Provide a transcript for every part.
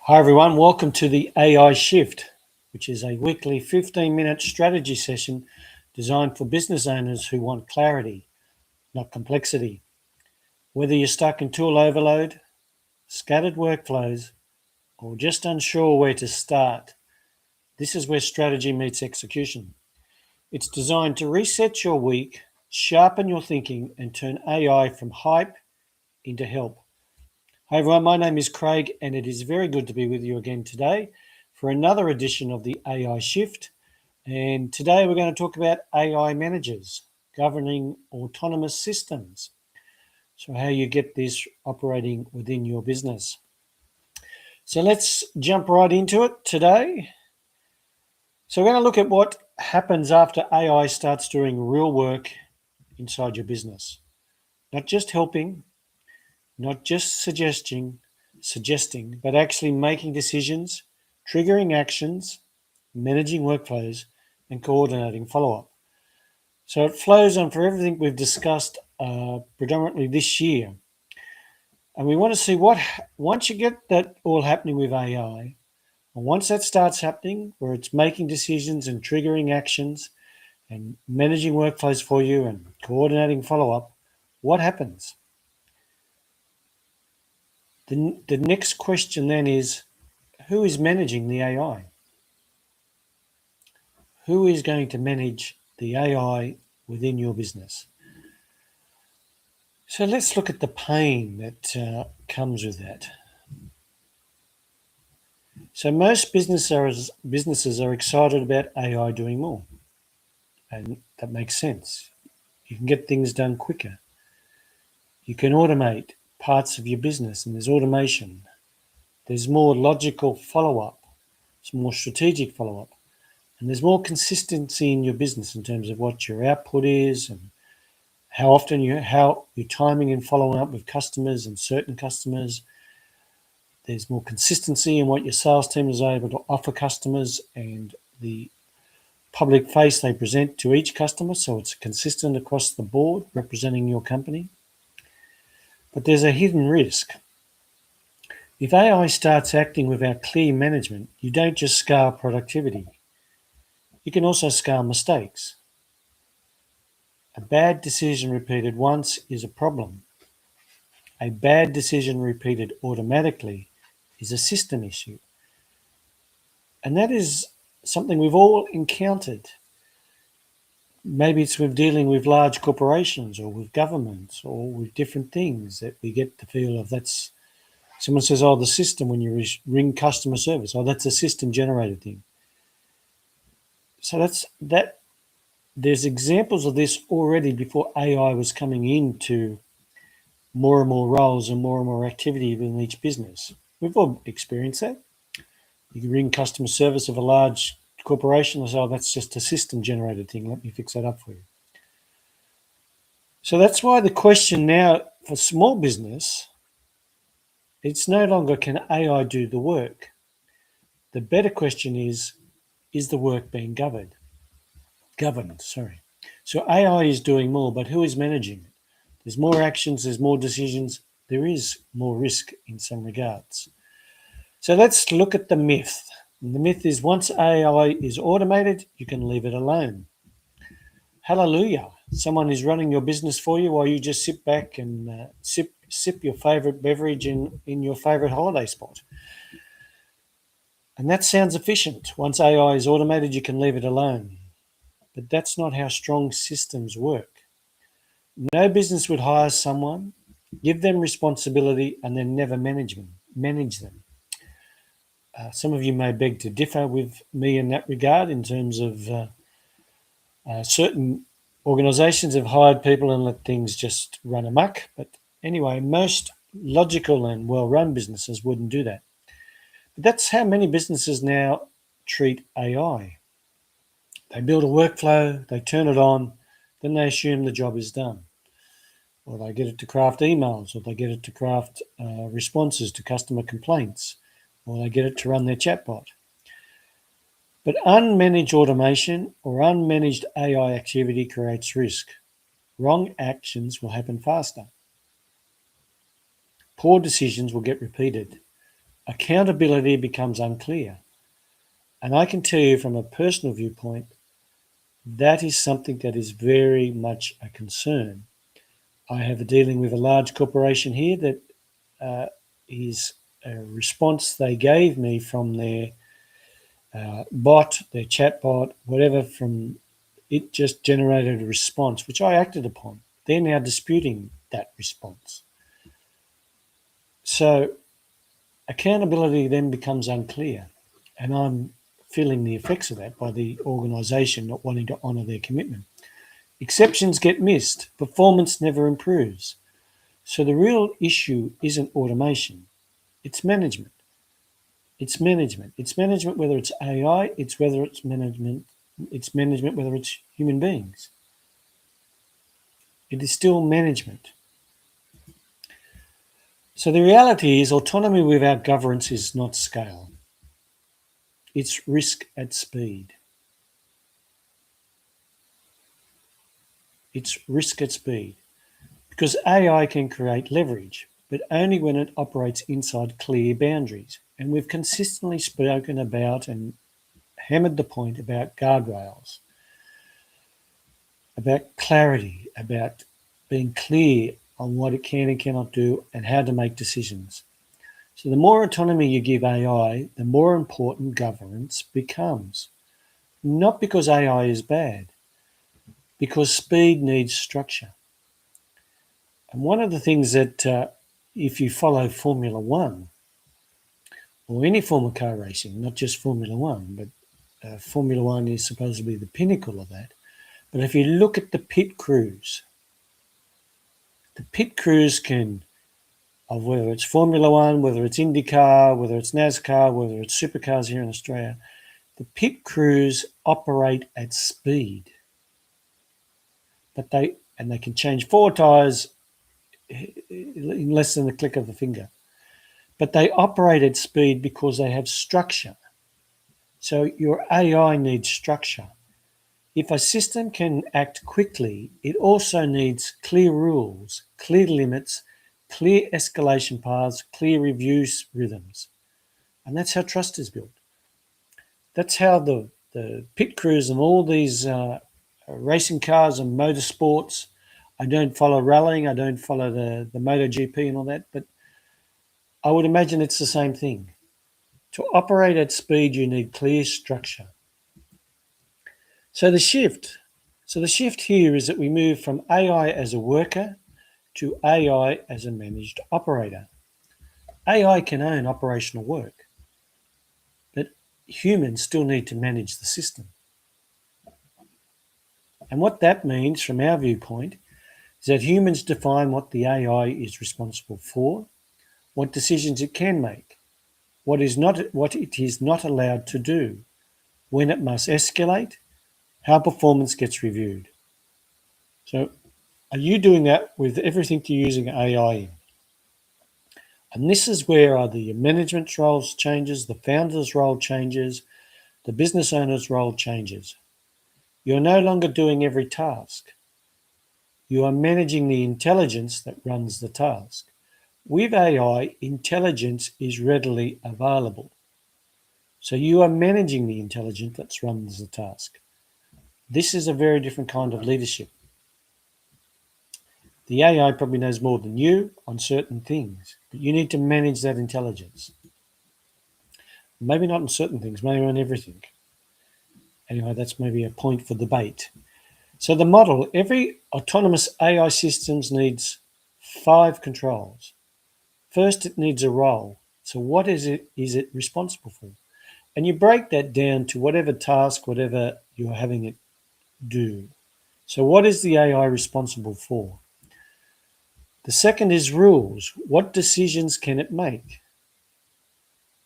Hi everyone, welcome to the AI Shift, which is a weekly 15-minute strategy session designed for business owners who want clarity, not complexity. Whether you're stuck in tool overload, scattered workflows, or just unsure where to start, this is where strategy meets execution. It's designed to reset your week, sharpen your thinking, and turn AI from hype into help. Hi everyone, my name is Craig and it is very good to be with you again today for another edition of the AI Shift. And today we're going to talk about AI managers, governing autonomous systems. So how you get this operating within your business. So let's jump right into it today. So we're going to look at what happens after AI starts doing real work inside your business. Not just helping, not just suggesting, but actually making decisions, triggering actions, managing workflows, and coordinating follow-up. So it flows on for everything we've discussed predominantly this year. And we want to see once you get that all happening with AI, and once that starts happening, where it's making decisions and triggering actions and managing workflows for you and coordinating follow-up, what happens? The next question then is, who is managing the AI? Who is going to manage the AI within your business? So let's look at the pain that comes with that. So most businesses are excited about AI doing more, and that makes sense. You can get things done quicker. You can automate parts of your business, and there's automation. There's more logical follow-up. It's more strategic follow-up. And there's more consistency in your business in terms of what your output is and how often how you're timing and following up with customers and certain customers. There's more consistency in what your sales team is able to offer customers and the public face they present to each customer. So it's consistent across the board representing your company. But there's a hidden risk. If AI starts acting without clear management, you don't just scale productivity. You can also scale mistakes. A bad decision repeated once is a problem. A bad decision repeated automatically is a system issue. And that is something we've all encountered. Maybe it's with dealing with large corporations or with governments or with different things that we get the feel of that's, someone says, oh, the system when you ring customer service, oh, that's a system generated thing. So there's examples of this already before AI was coming into more and more roles and more activity within each business. We've all experienced that. You can ring customer service of a large corporation and say, oh, that's just a system generated thing. Let me fix that up for you. So that's why the question now for small business, it's no longer can AI do the work. The better question is the work being governed? So AI is doing more, but who is managing it? There's more actions, there's more decisions, there is more risk in some regards. So let's look at the myth. And the myth is once AI is automated, you can leave it alone. Hallelujah. Someone is running your business for you while you just sit back and sip your favorite beverage in your favorite holiday spot. And that sounds efficient. Once AI is automated, you can leave it alone. But that's not how strong systems work. No business would hire someone, give them responsibility, and then never manage them. Some of you may beg to differ with me in that regard in terms of certain organizations have hired people and let things just run amok. But anyway, most logical and well-run businesses wouldn't do that. But that's how many businesses now treat AI. They build a workflow, they turn it on, then they assume the job is done. Or they get it to craft emails, or they get it to craft responses to customer complaints, or they get it to run their chatbot. But unmanaged automation or unmanaged AI activity creates risk. Wrong actions will happen faster. Poor decisions will get repeated. accountability becomes unclear. And I can tell you from a personal viewpoint, that is something that is very much a concern. I have a dealing with a large corporation here that is a response they gave me from their bot, their chat bot, whatever, from it just generated a response, which I acted upon. They're now disputing that response. So accountability then becomes unclear. And I'm feeling the effects of that by the organisation not wanting to honour their commitment. Exceptions get missed. Performance never improves. So the real issue isn't automation. It's management. It's management. It's management whether it's AI, it's management whether it's human beings. It is still management. So the reality is autonomy without governance is not scale. It's risk at speed. It's risk at speed. Because AI can create leverage, but only when it operates inside clear boundaries. And we've consistently spoken about and hammered the point about guardrails, about clarity, about being clear on what it can and cannot do and how to make decisions. So the more autonomy you give AI, the more important governance becomes. Not because AI is bad, because speed needs structure. And one of the things that if you follow Formula One, or any form of car racing, not just Formula One, but Formula One is supposed to be the pinnacle of that. But if you look at the pit crews can, of whether it's Formula One, whether it's IndyCar, whether it's NASCAR, whether it's supercars here in Australia, the pit crews operate at speed. But they can change 4 tyres in less than the click of a finger. But they operate at speed because they have structure. So your AI needs structure. If a system can act quickly, it also needs clear rules, clear limits, clear escalation paths, clear review rhythms. And that's how trust is built. That's how the pit crews and all these racing cars and motorsports, I don't follow rallying, I don't follow the MotoGP and all that, but I would imagine it's the same thing. To operate at speed, you need clear structure. So the shift here is that we move from AI as a worker to AI as a managed operator. AI can own operational work, but humans still need to manage the system. And what that means from our viewpoint is that humans define what the AI is responsible for, what decisions it can make, what it is not allowed to do, when it must escalate, how performance gets reviewed. So are you doing that with everything you're using AI in? And this is where the management roles changes, the founder's role changes, the business owner's role changes. You're no longer doing every task. You are managing the intelligence that runs the task. With AI, intelligence is readily available. So you are managing the intelligence that runs the task. This is a very different kind of leadership. The AI probably knows more than you on certain things, but you need to manage that intelligence. Maybe not on certain things, maybe on everything. Anyway, that's maybe a point for debate. So the model, every autonomous AI systems needs 5 controls. First, it needs a role. So what is it responsible for? And you break that down to whatever task, whatever you're having it do. So what is the AI responsible for? The second is rules. What decisions can it make?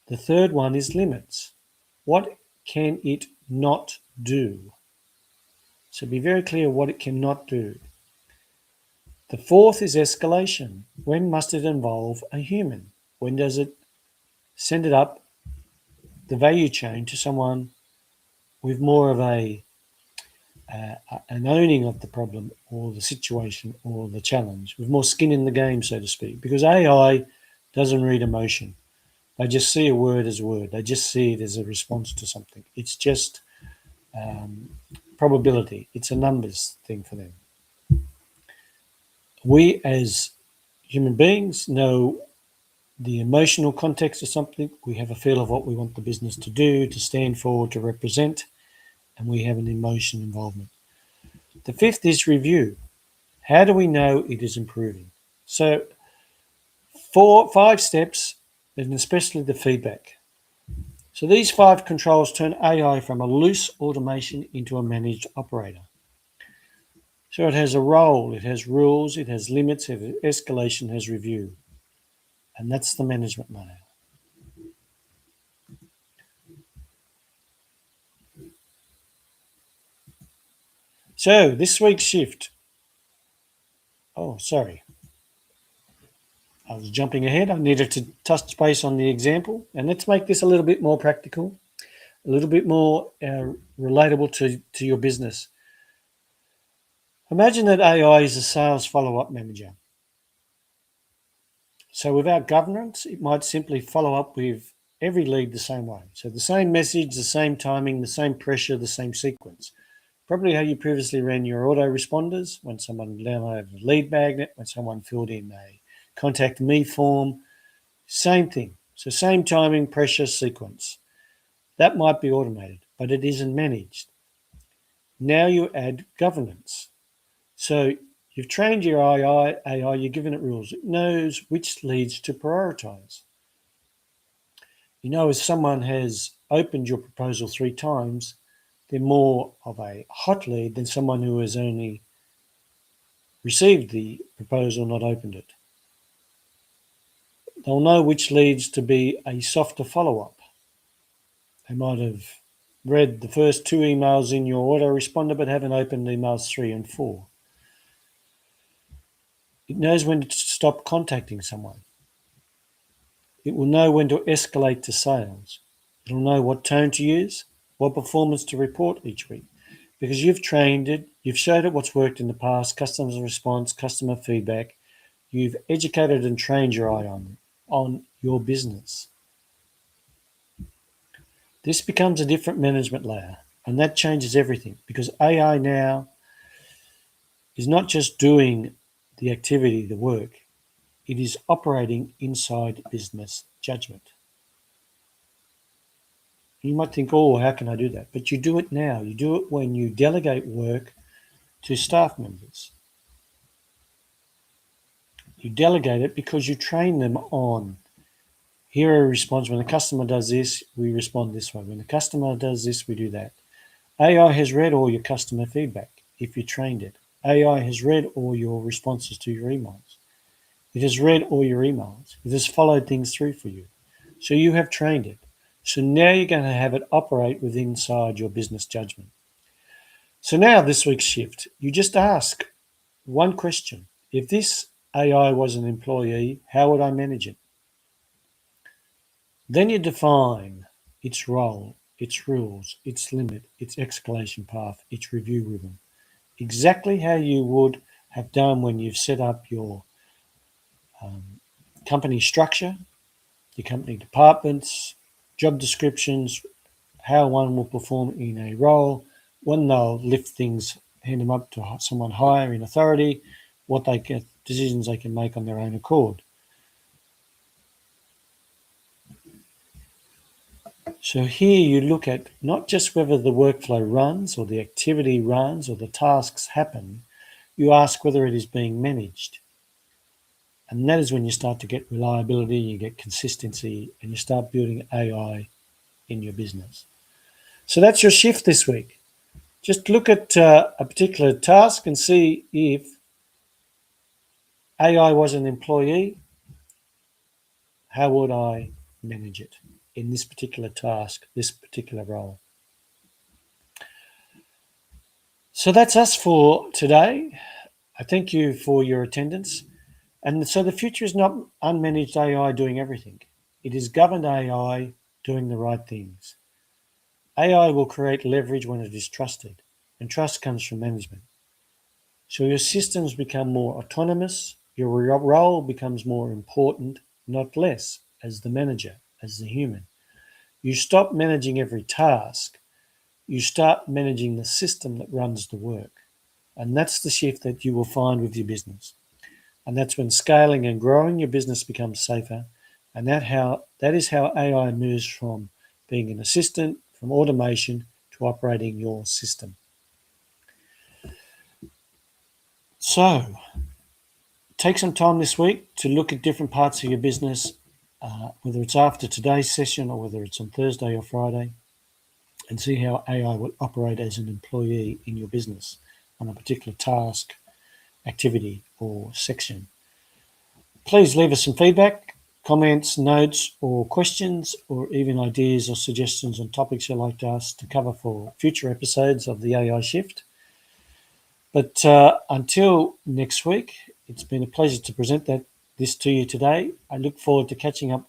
The third one is limits. What can it not do? So be very clear what it cannot do. The fourth is escalation. When must it involve a human? When does it send it up the value chain to someone with more of an owning of the problem or the situation or the challenge, with more skin in the game, so to speak? Because AI doesn't read emotion. They just see a word as a word. They just see it as a response to something. It's just probability. It's a numbers thing for them. We as human beings know the emotional context of something. We have a feel of what we want the business to do, to stand for, to represent, and we have an emotion involvement. The fifth is review. How do we know it is improving? So 5 steps, and especially the feedback. So these 5 controls turn AI from a loose automation into a managed operator. So it has a role, it has rules, it has limits, it has escalation, it has review. And that's the management layer. So this week's shift. Oh, sorry. I was jumping ahead. I needed to touch base on the example. And let's make this a little bit more practical, a little bit more relatable to your business. Imagine that AI is a sales follow-up manager. So without governance, it might simply follow up with every lead the same way. So the same message, the same timing, the same pressure, the same sequence. Probably how you previously ran your autoresponders when someone downloaded a lead magnet, when someone filled in a contact me form. Same thing. So same timing, pressure, sequence. That might be automated, but it isn't managed. Now you add governance. So you've trained your AI, you've given it rules. It knows which leads to prioritize. You know, if someone has opened your proposal 3 times, they're more of a hot lead than someone who has only received the proposal, not opened it. They'll know which leads to be a softer follow-up. They might have read the first 2 emails in your autoresponder but haven't opened emails 3 and 4. It knows when to stop contacting someone. It will know when to escalate to sales. It'll know what tone to use, what performance to report each week. Because you've trained it, you've showed it what's worked in the past, customer response, customer feedback. You've educated and trained your eye on your business. This becomes a different management layer, and that changes everything because AI now is not just doing the activity, the work, it is operating inside business judgment. You might think, oh, how can I do that? But you do it now. You do it when you delegate work to staff members. You delegate it because you train them on here are a response. When the customer does this, we respond this way. When the customer does this, we do that. AI has read all your customer feedback if you trained it. AI has read all your responses to your emails. It has read all your emails. It has followed things through for you. So you have trained it. So now you're going to have it operate within inside your business judgment. So now this week's shift, you just ask one question. If this AI was an employee, how would I manage it? Then you define its role, its rules, its limit, its escalation path, its review rhythm. Exactly how you would have done when you've set up your company structure, your company departments, job descriptions, how one will perform in a role, when they'll lift things, hand them up to someone higher in authority, what they get, decisions they can make on their own accord. So here you look at not just whether the workflow runs or the activity runs or the tasks happen, you ask whether it is being managed. And that is when you start to get reliability, you get consistency, and you start building AI in your business. So that's your shift this week. Just look at a particular task and see if AI was an employee, how would I manage it in this particular task, this particular role? So that's us for today. I thank you for your attendance. And so the future is not unmanaged AI doing everything. It is governed AI doing the right things. AI will create leverage when it is trusted, and trust comes from management. So your systems become more autonomous, your role becomes more important, not less, as the manager. as the human. You stop managing every task. You start managing the system that runs the work. And that's the shift that you will find with your business. And that's when scaling and growing your business becomes safer. And that is how AI moves from being an assistant, from automation to operating your system. So take some time this week to look at different parts of your business, whether it's after today's session or whether it's on Thursday or Friday, and see how AI will operate as an employee in your business on a particular task, activity, or section. Please leave us some feedback, comments, notes, or questions, or even ideas or suggestions on topics you'd like us to cover for future episodes of the AI Shift. But until next week, it's been a pleasure to present this to you today. I look forward to catching up with